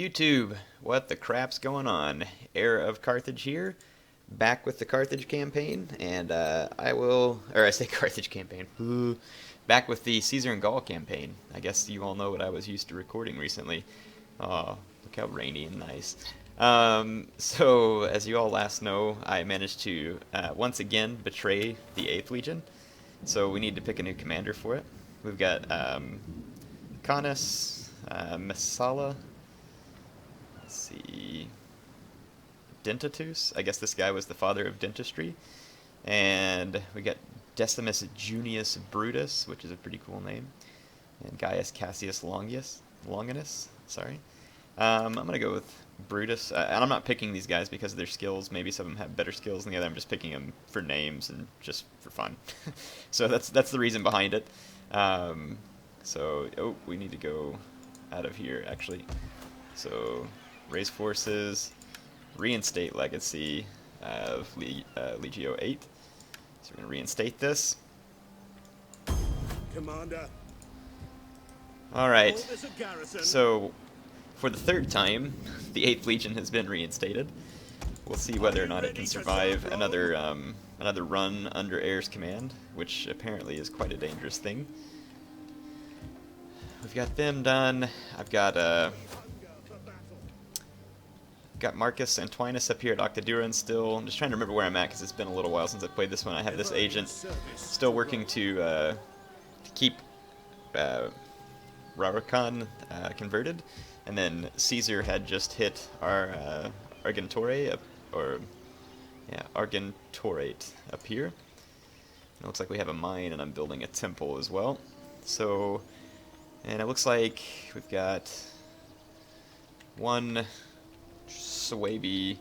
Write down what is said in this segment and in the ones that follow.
YouTube, what the crap's going on? Heir of Carthage here, back with the Carthage campaign, and I say Carthage campaign, back with the Caesar and Gaul campaign. I guess you all know what I was used to recording recently. Oh, look how rainy and nice. So, as you all last know, I managed to once again betray the 8th Legion, so we need to pick a new commander for it. We've got Canis, Messala, let's see, Dentatus. I guess this guy was the father of dentistry. And we got Decimus Junius Brutus, which is a pretty cool name. And Gaius Cassius Longinus, sorry. I'm going to go with Brutus. And I'm not picking these guys because of their skills. Maybe some of them have better skills than the other. I'm just picking them for names and just for fun. So that's the reason behind it. We need to go out of here, actually. So, raise forces, reinstate legacy of Legio 8. So we're going to reinstate this. Commander. Alright, so for the 3rd time, the 8th Legion has been reinstated. We'll see whether or not it can survive another run under Heir's command, which apparently is quite a dangerous thing. We've got them done. I've got Marcus Antoninus up here at Octaduran still. I'm just trying to remember where I'm at because it's been a little while since I played this one. I have this agent still working to keep Rarakan converted, and then Caesar had just hit our Argentorate up here. It looks like we have a mine, and I'm building a temple as well. So, and it looks like we've got one Suebi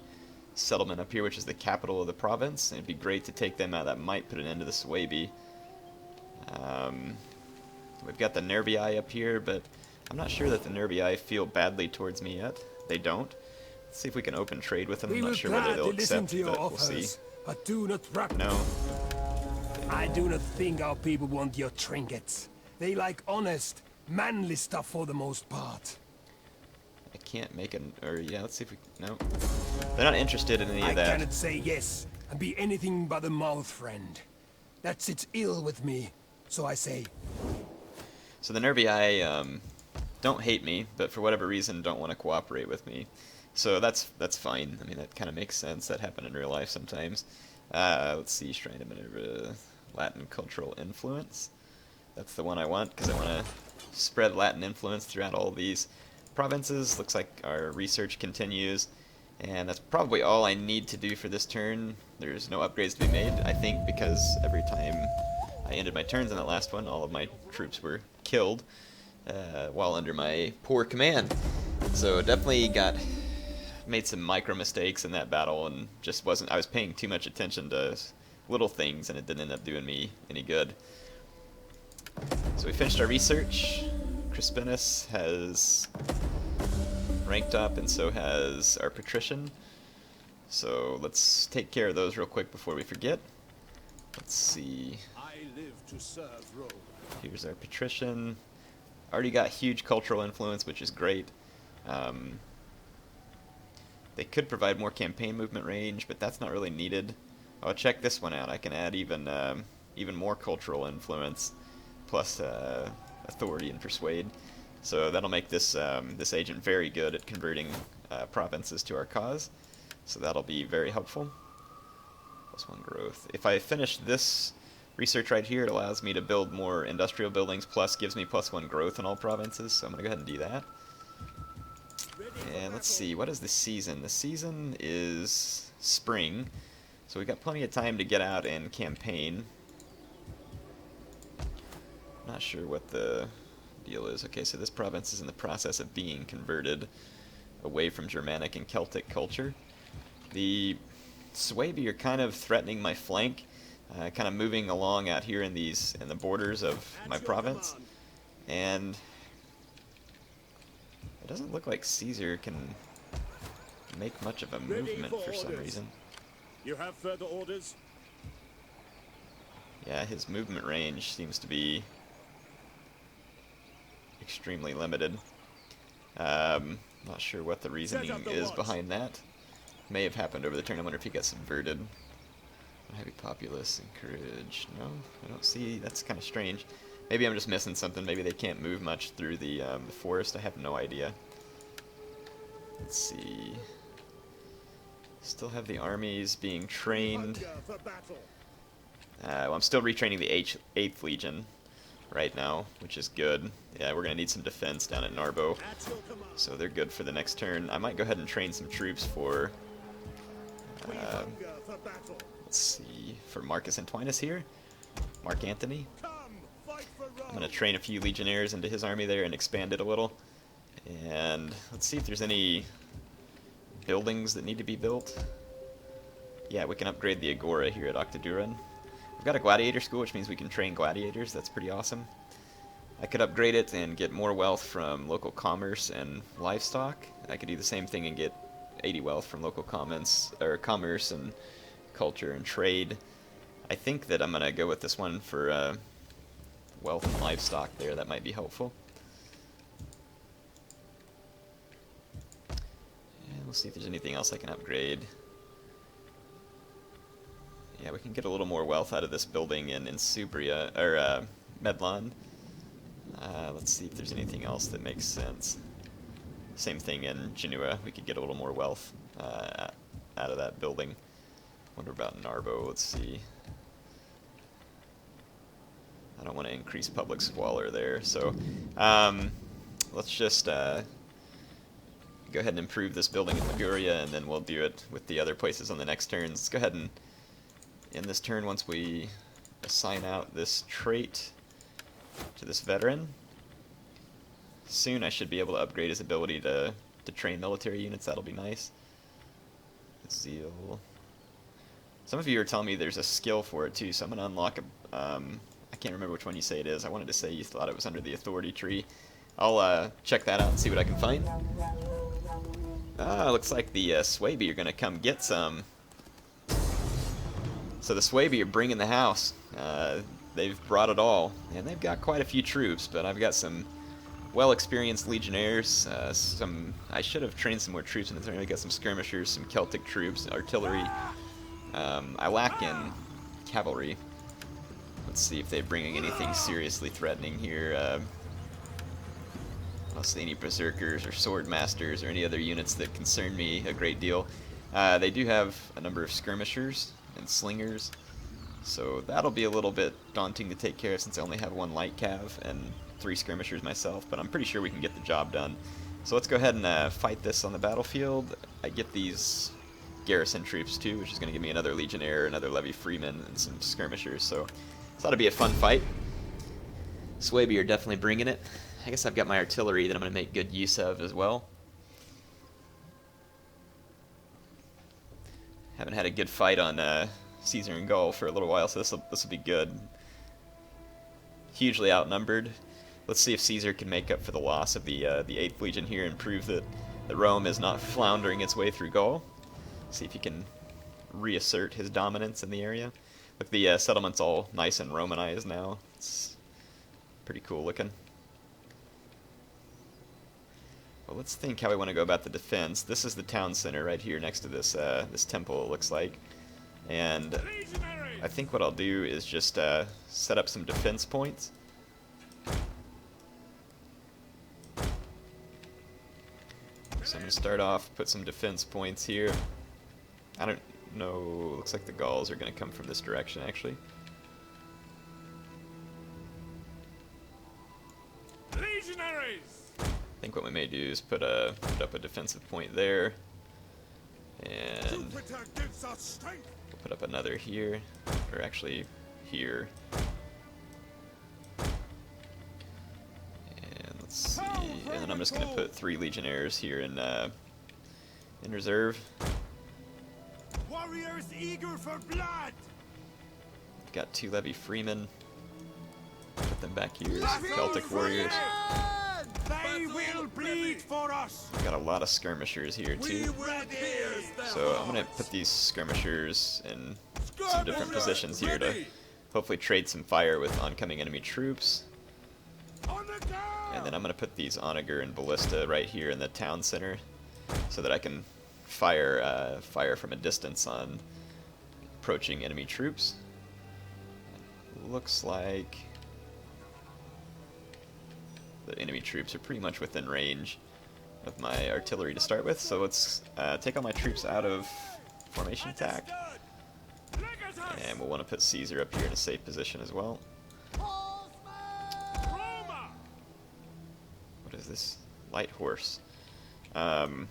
settlement up here, which is the capital of the province. And it'd be great to take them out. That might put an end to the Suebi. We've got the Nervii up here, but I'm not sure that the Nervii feel badly towards me yet. They don't. Let's see if we can open trade with them. I'm not sure whether they'll accept, but we'll see. No. I do not think our people want your trinkets. They like honest, manly stuff for the most part. I can't make let's see if we, no. They're not interested in any of that. I cannot say yes and be anything but a mouth friend. That sits ill with me, so I say. So the Nervii don't hate me, but for whatever reason don't want to cooperate with me. So that's fine. I mean, that kind of makes sense. That happened in real life sometimes. Let's see, Shrine of Minerva, Latin cultural influence. That's the one I want, because I want to spread Latin influence throughout all these provinces. Looks like our research continues, and that's probably all I need to do for this turn. There's no upgrades to be made, I think, because every time I ended my turns in that last one, all of my troops were killed while under my poor command. So definitely made some micro mistakes in that battle, and I was paying too much attention to little things, and it didn't end up doing me any good. So we finished our research. Crispinus has ranked up, and so has our patrician. So let's take care of those real quick before we forget. Let's see. I live to serve Rome. Here's our patrician. Already got huge cultural influence, which is great. They could provide more campaign movement range, but that's not really needed. Oh, check this one out. I can add even more cultural influence, plus authority and persuade. So that'll make this this agent very good at converting provinces to our cause. So that'll be very helpful. +1 growth. If I finish this research right here, it allows me to build more industrial buildings, plus gives me +1 growth in all provinces. So I'm gonna go ahead and do that. And let's see, what is the season? The season is spring, so we've got plenty of time to get out and campaign. Not sure what the deal is. Okay, so this province is in the process of being converted away from Germanic and Celtic culture. The Suebi are kind of threatening my flank, kind of moving along out here in the borders of my province, and it doesn't look like Caesar can make much of a movement for some reason. You have further orders? Yeah, his movement range seems to be extremely limited. Not sure what the reasoning is behind that. May have happened over the turn. I wonder if he got subverted. Heavy populace, encourage. No, I don't see. That's kind of strange. Maybe I'm just missing something. Maybe they can't move much through the forest. I have no idea. Let's see. Still have the armies being trained. Well, I'm still retraining the 8th Legion right now, which is good. Yeah, we're going to need some defense down at Narbo. So they're good for the next turn. I might go ahead and train some troops for... let's see, for Marcus Antoninus here. Mark Antony. I'm going to train a few legionnaires into his army there and expand it a little. And let's see if there's any buildings that need to be built. Yeah, we can upgrade the Agora here at Octaduran. We've got a gladiator school, which means we can train gladiators. That's pretty awesome. I could upgrade it and get more wealth from local commerce and livestock. I could do the same thing and get 80 wealth from local commerce and culture and trade. I think that I'm going to go with this one for wealth and livestock there. That might be helpful. And we'll see if there's anything else I can upgrade. Yeah, we can get a little more wealth out of this building in Subria, or Medlon. Let's see if there's anything else that makes sense. Same thing in Genua. We could get a little more wealth out of that building. Wonder about Narbo. Let's see. I don't want to increase public squalor there, so let's just go ahead and improve this building in Liguria, and then we'll do it with the other places on the next turn. Let's go ahead and end this turn once we assign out this trait to this veteran. Soon I should be able to upgrade his ability to train military units. That'll be nice. Zeal. Some of you are telling me there's a skill for it too, so I'm going to unlock a... I can't remember which one you say it is. I wanted to say you thought it was under the authority tree. I'll check that out and see what I can find. Looks like the Suebi are going to come get some. So the Suebi are bringing the house. They've brought it all, and they've got quite a few troops, but I've got some well-experienced legionnaires. I should have trained some more troops in this area. I got some skirmishers, some Celtic troops, artillery. I lack in cavalry. Let's see if they're bringing anything seriously threatening here. I don't see any berserkers or sword masters or any other units that concern me a great deal. They do have a number of skirmishers and slingers, so that'll be a little bit daunting to take care of since I only have 1 light cav and 3 skirmishers myself, but I'm pretty sure we can get the job done. So let's go ahead and fight this on the battlefield. I get these garrison troops too, which is going to give me another legionnaire, another levy freeman, and some skirmishers, so it's ought to be a fun fight. Suebi are definitely bringing it. I guess I've got my artillery that I'm going to make good use of as well. Haven't had a good fight on Caesar and Gaul for a little while, so this will be good. Hugely outnumbered. Let's see if Caesar can make up for the loss of the 8th Legion here and prove that Rome is not floundering its way through Gaul. See if he can reassert his dominance in the area. Look, the settlement's all nice and Romanized now. It's pretty cool looking. Well, let's think how we want to go about the defense. This is the town center right here next to this this temple, it looks like. And I think what I'll do is just set up some defense points. So I'm going to start off, put some defense points here. I don't know, looks like the Gauls are going to come from this direction actually. Legionaries! I think what we may do is put up a defensive point there, and we'll put up another here, or actually here. And let's see, and then I'm just going to put 3 legionnaires here in reserve. Warriors eager for blood! Got 2 levy freemen. Put them back here, some Celtic warriors. They will bleed for us! Got a lot of skirmishers here too. So I'm gonna put these skirmishers in some different positions here to hopefully trade some fire with oncoming enemy troops. On the go! And then I'm going to put these onager and ballista right here in the town center, so that I can fire from a distance on approaching enemy troops. Looks like the enemy troops are pretty much within range of my artillery to start with, so let's take all my troops out of formation attack. And we'll want to put Caesar up here in a safe position as well. What is this? Light horse. Let's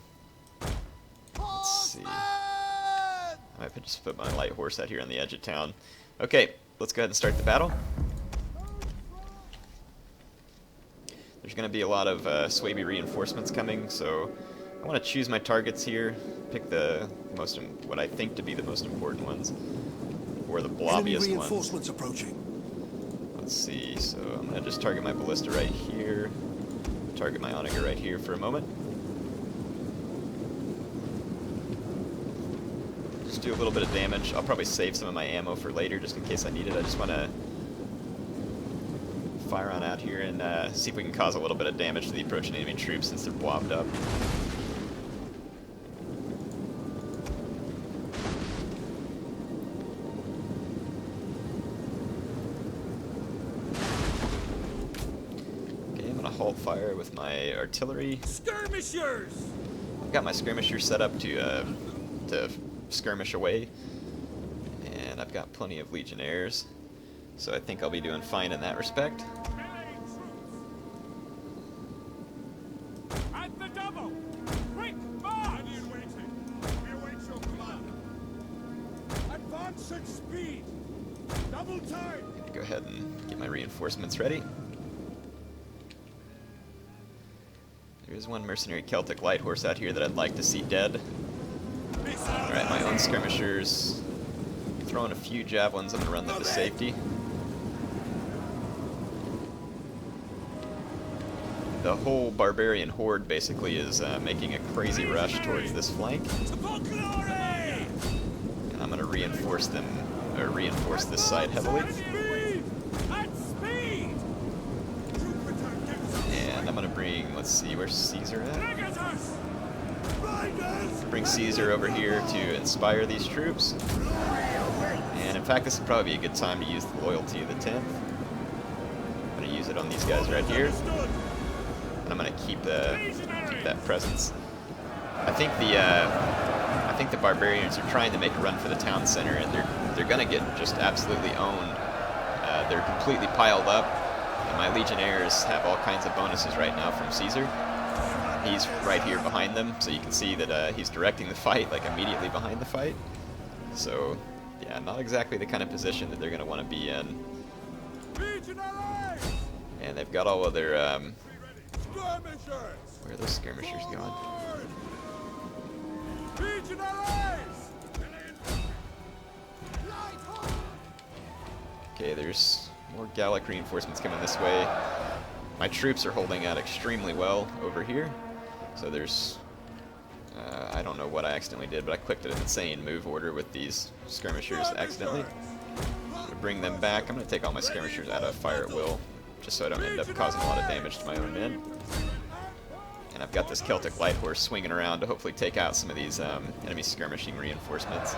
see. I might just put my light horse out here on the edge of town. Okay, let's go ahead and start the battle. There's going to be a lot of Suebi reinforcements coming, so I want to choose my targets here, pick the what I think to be the most important ones, or the blobbiest reinforcements ones. Approaching. Let's see, so I'm going to just target my ballista right here, target my onager right here for a moment. Just do a little bit of damage. I'll probably save some of my ammo for later just in case I need it. I just want to fire on out here and see if we can cause a little bit of damage to the approaching enemy troops since they're blobbed up. Okay, I'm going to halt fire with my artillery. Skirmishers! I've got my skirmishers set up to skirmish away, and I've got plenty of legionnaires, so I think I'll be doing fine in that respect. At the double! Quick march! We await your command. Advance at speed! Double time! I'm gonna go ahead and get my reinforcements ready. There's one mercenary Celtic light horse out here that I'd like to see dead. Alright, my own skirmishers. Throwing a few javelins, I'm gonna run them to safety. The whole barbarian horde basically is making a crazy rush towards this flank. And I'm gonna reinforce them, or reinforce this side heavily. And I'm gonna bring, let's see, where's Caesar at? Bring Caesar over here to inspire these troops. And in fact, this would probably be a good time to use the loyalty of the 10th. I'm going to use it on these guys right here. And I'm going to keep that presence. I think the barbarians are trying to make a run for the town center, and they're going to get just absolutely owned. They're completely piled up, and my legionnaires have all kinds of bonuses right now from Caesar. He's right here behind them, so you can see that he's directing the fight, like immediately behind the fight. So, yeah, not exactly the kind of position that they're going to want to be in. And they've got all of their, where are those skirmishers going? Okay, there's more Gallic reinforcements coming this way. My troops are holding out extremely well over here. So there's, I don't know what I accidentally did, but I clicked an insane move order with these skirmishers accidentally. I'm going to bring them back. I'm going to take all my skirmishers out of fire at will, just so I don't end up causing a lot of damage to my own men. And I've got this Celtic light horse swinging around to hopefully take out some of these enemy skirmishing reinforcements.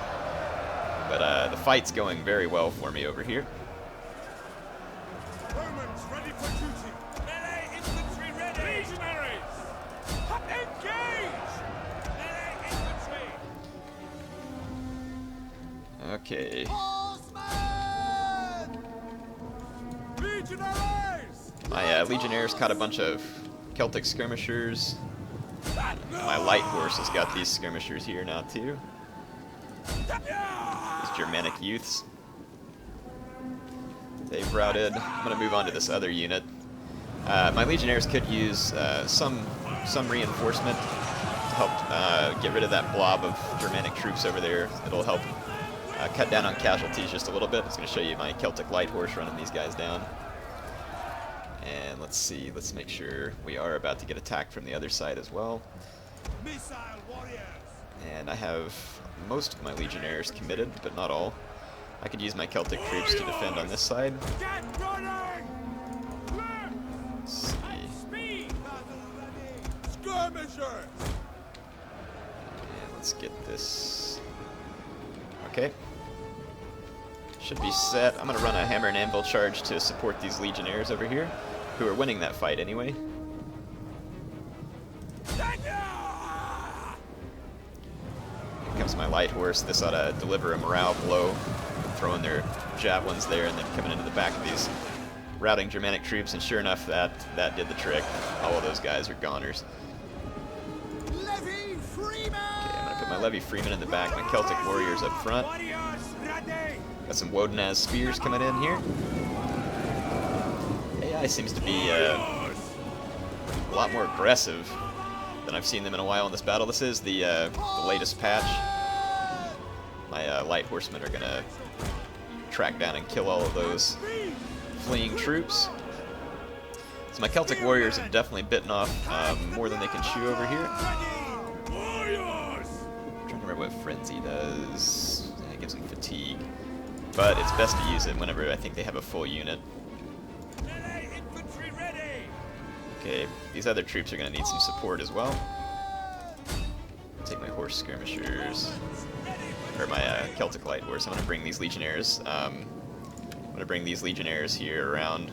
But the fight's going very well for me over here. Romans ready for duty. Melee infantry ready. Legionaries! Engage! Melee infantry! Okay. Legionaries! My legionnaires caught a bunch of Celtic skirmishers. My light horse has got these skirmishers here now too. These Germanic youths. They've routed. I'm going to move on to this other unit. My legionnaires could use some reinforcement to help get rid of that blob of Germanic troops over there. It'll help cut down on casualties just a little bit. I'm just going to show you my Celtic light horse running these guys down. And let's see, let's make sure we are about to get attacked from the other side as well. Missile warriors! And I have most of my legionnaires committed, but not all. I could use my Celtic troops to defend on this side. Get running! Let's skirmishers! And let's get this. Okay. Should be set. I'm going to run a hammer and anvil charge to support these legionnaires over here, who are winning that fight anyway. Here comes my light horse. This ought to deliver a morale blow, throwing their javelins there and then coming into the back of these routing Germanic troops, and sure enough, that did the trick. All of those guys are goners. Levy Freeman! Okay, I'm going to put my Levy Freeman in the back, my Celtic warriors up front. Got some Wodenaz spears coming in here. AI seems to be a lot more aggressive than I've seen them in a while in this battle. This is the latest patch. My light horsemen are going to track down and kill all of those fleeing troops. So my Celtic warriors have definitely bitten off more than they can chew over here. I'm trying to remember what Frenzy does. It gives them fatigue. But it's best to use it whenever I think they have a full unit. Okay, these other troops are going to need some support as well. Take my horse skirmishers, or my Celtic light horse. I'm going to bring these legionnaires. I'm going to bring these legionnaires here around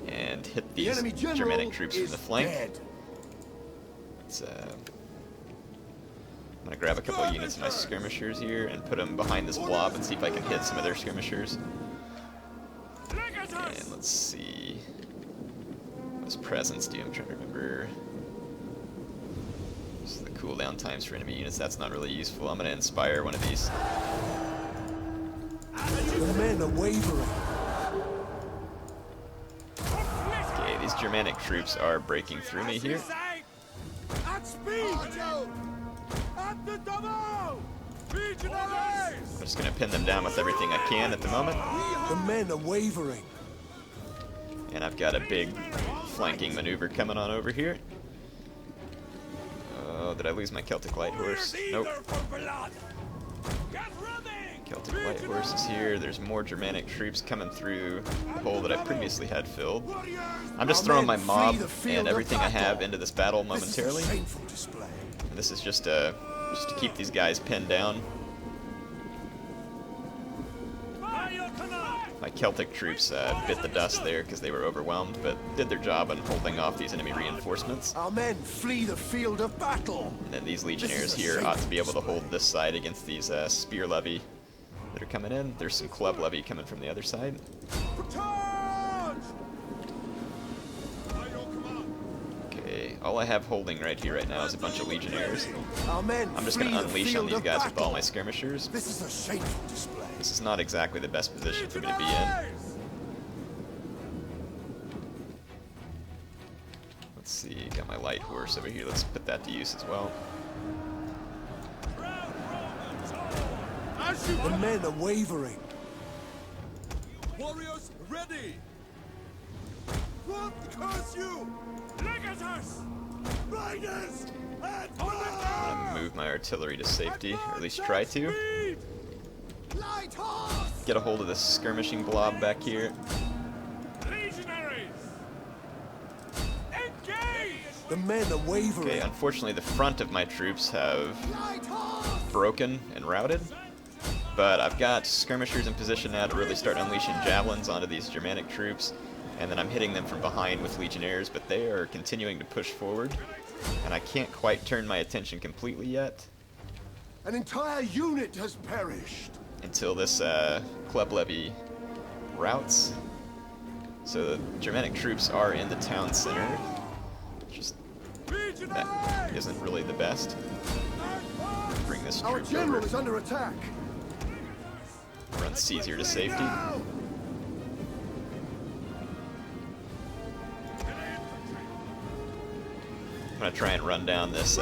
and hit these Germanic troops from the flank. Let's, I'm going to grab a couple of units of my skirmishers here and put them behind this blob and see if I can hit some of their skirmishers. And let's see what does presence do. I'm trying to remember. This is the cooldown times for enemy units. That's not really useful. I'm going to inspire one of these. The men are wavering. Okay, these Germanic troops are breaking through me here. At speed! At the double! Legionaries! I'm just going to pin them down with everything I can at the moment. The men are wavering. And I've got a big flanking maneuver coming on over here. Oh, did I lose my Celtic light horse? Nope. Celtic light horse is here. There's more Germanic troops coming through the hole that I previously had filled. I'm just throwing my mob and everything I have into this battle momentarily. And this is just to keep these guys pinned down. My Celtic troops bit the dust there because they were overwhelmed, but did their job in holding off these enemy reinforcements. Our men flee the field of battle. And then these legionnaires here ought to be able to hold this side against these spear levy that are coming in. There's some club levy coming from the other side. Okay, all I have holding right here right now is a bunch of legionnaires. Our men I'm just going to unleash on these guys with all my skirmishers. This is a shameful display. This is not exactly the best position for me to be in. Let's see, got my light horse over here. Let's put that to use as well. The men are wavering. Warriors ready! What curse you? Legators! Riders! And I'm going to move my artillery to safety, or at least try to. Light horse! Get a hold of this skirmishing blob back here. Legionaries! Engage! The men are wavering. Okay, unfortunately the front of my troops have Light horse! broken and routed. But I've got skirmishers in position now to really start unleashing javelins onto these Germanic troops. And then I'm hitting them from behind with legionnaires, but they are continuing to push forward. And I can't quite turn my attention completely yet. An entire unit has perished. Until this club levy routes. So the Germanic troops are in the town center. Just that isn't really the best. Bring this Our troop general over. is under attack. Run Caesar to safety. I'm gonna try and run down this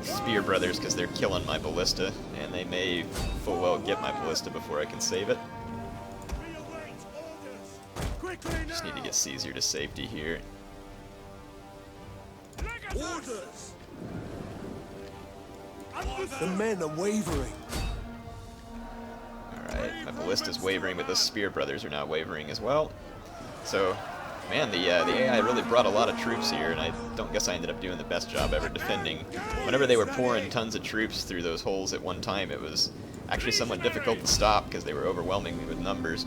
Spear Brothers because they're killing my ballista, and they may full well get my ballista before I can save it. Just need to get Caesar to safety here. Orders! The men are wavering. Alright, my ballista's wavering, but the Spear Brothers are not wavering as well. So, Man, the AI really brought a lot of troops here, and I don't guess I ended up doing the best job ever defending. Whenever they were pouring tons of troops through those holes at one time, it was actually somewhat difficult to stop because they were overwhelming me with numbers.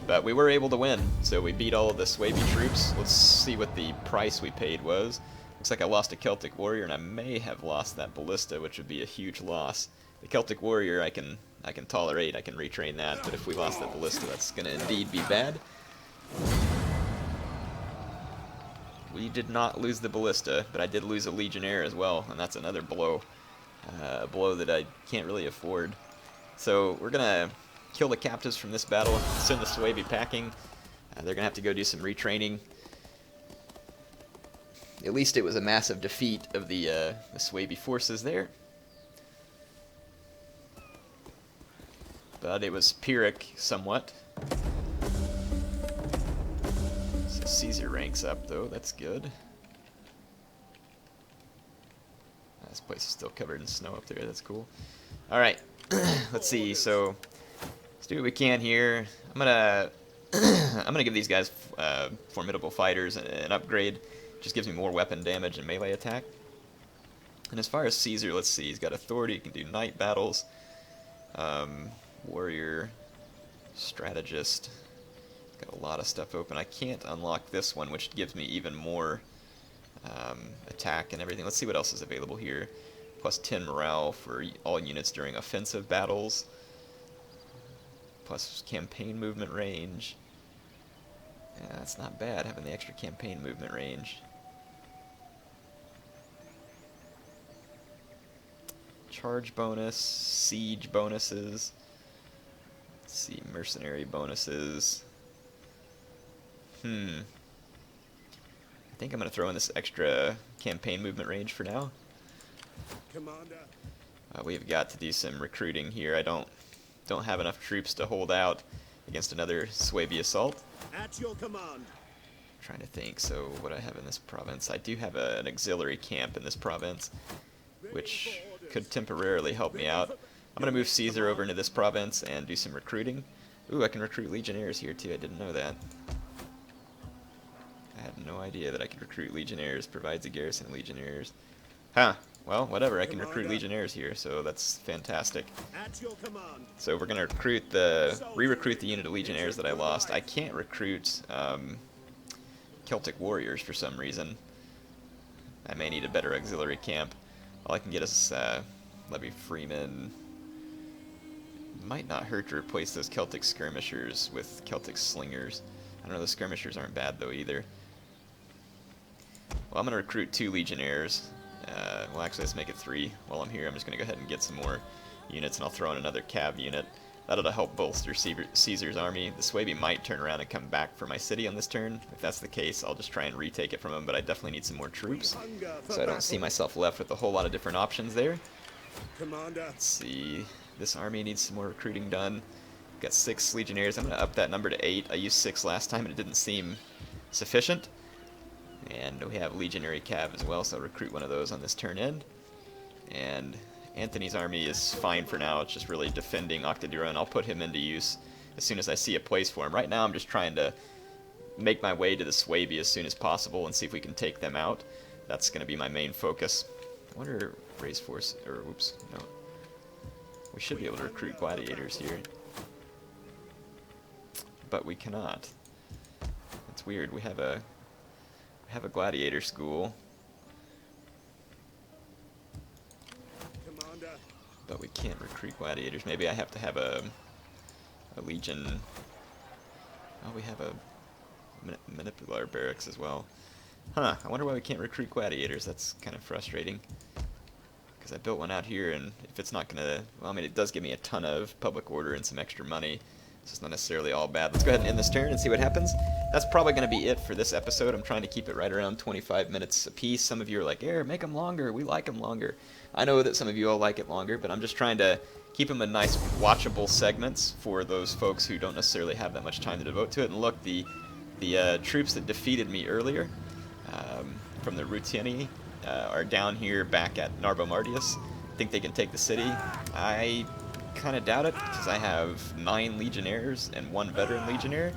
But we were able to win, so we beat all of the Suebi troops. Let's see what the price we paid was. Looks like I lost a Celtic warrior, and I may have lost that ballista, which would be a huge loss. The Celtic warrior I can tolerate, I can retrain that, but if we lost that ballista, that's going to indeed be bad. We did not lose the ballista, but I did lose a legionnaire as well, and that's another blow. A blow that I can't really afford. So we're going to kill the captives from this battle and send the Suebi packing. They're going to have to go do some retraining. At least it was a massive defeat of the Suebi forces there. But it was Pyrrhic somewhat. So Caesar ranks up though, that's good. This place is still covered in snow up there, that's cool. Alright, let's see, so let's do what we can here. I'm gonna give these guys formidable fighters an upgrade. Just gives me more weapon damage and melee attack. And as far as Caesar, let's see, he's got authority, he can do night battles. Warrior, strategist. Got a lot of stuff open. I can't unlock this one, which gives me even more attack and everything. Let's see what else is available here. Plus 10 morale for all units during offensive battles. Plus campaign movement range. Yeah, that's not bad, having the extra campaign movement range. Charge bonus, siege bonuses. Let's see, mercenary bonuses. I think I'm going to throw in this extra campaign movement range for now. Commander. We've got to do some recruiting here. I don't have enough troops to hold out against another Suebi assault. At your command. Trying to think, so what I have in this province. I do have an auxiliary camp in this province, which could temporarily help me out. I'm going to move Caesar over into this province and do some recruiting. Ooh, I can recruit legionnaires here too, I didn't know that. I had no idea that I could recruit legionnaires, provides a garrison of legionnaires. Huh, well, whatever, I can recruit legionnaires here, so that's fantastic. At your command. So we're going to re-recruit the unit of legionnaires that I lost. I can't recruit Celtic warriors for some reason. I may need a better auxiliary camp. All I can get is Levy Freeman. Might not hurt to replace those Celtic skirmishers with Celtic slingers. I don't know, the skirmishers aren't bad though either. Well, I'm going to recruit 2 legionnaires. Well, actually, let's make it 3. While I'm here, I'm just going to go ahead and get some more units, and I'll throw in another cav unit. That'll help bolster Caesar's army. The Suebi might turn around and come back for my city on this turn. If that's the case, I'll just try and retake it from them, but I definitely need some more troops. So I don't see myself left with a whole lot of different options there. Commander. Let's see. This army needs some more recruiting done. Got 6 legionnaires. I'm going to up that number to 8. I used 6 last time, and it didn't seem sufficient. And we have legionary cav as well, so I'll recruit one of those on this turn end. And Anthony's army is fine for now. It's just really defending Octadura, and I'll put him into use as soon as I see a place for him. Right now I'm just trying to make my way to the Suebi as soon as possible and see if we can take them out. That's going to be my main focus. I wonder, raise force, or oops, no. We should be able to recruit gladiators here. But we cannot. It's weird. We have a gladiator school. But we can't recruit gladiators. Maybe I have to have a legion. Oh, we have a manipular barracks as well. Huh, I wonder why we can't recruit gladiators. That's kind of frustrating. Because I built one out here, and if it's not going to... Well, I mean, it does give me a ton of public order and some extra money. So it's not necessarily all bad. Let's go ahead and end this turn and see what happens. That's probably going to be it for this episode. I'm trying to keep it right around 25 minutes a piece. Some of you are like, make them longer. We like them longer. I know that some of you all like it longer, but I'm just trying to keep them in nice, watchable segments for those folks who don't necessarily have that much time to devote to it. And look, the troops that defeated me earlier from the Rutini are down here back at Narbo Martius. Think they can take the city? I kind of doubt it, because I have 9 legionnaires and 1 veteran legionnaire.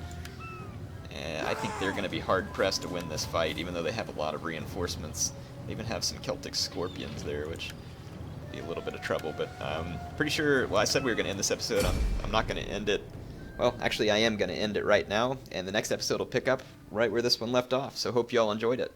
I think they're going to be hard-pressed to win this fight, even though they have a lot of reinforcements. They even have some Celtic Scorpions there, which would be a little bit of trouble. But pretty sure, well, I said we were going to end this episode. I'm not going to end it. Well, actually, I am going to end it right now, and the next episode will pick up right where this one left off. So hope you all enjoyed it.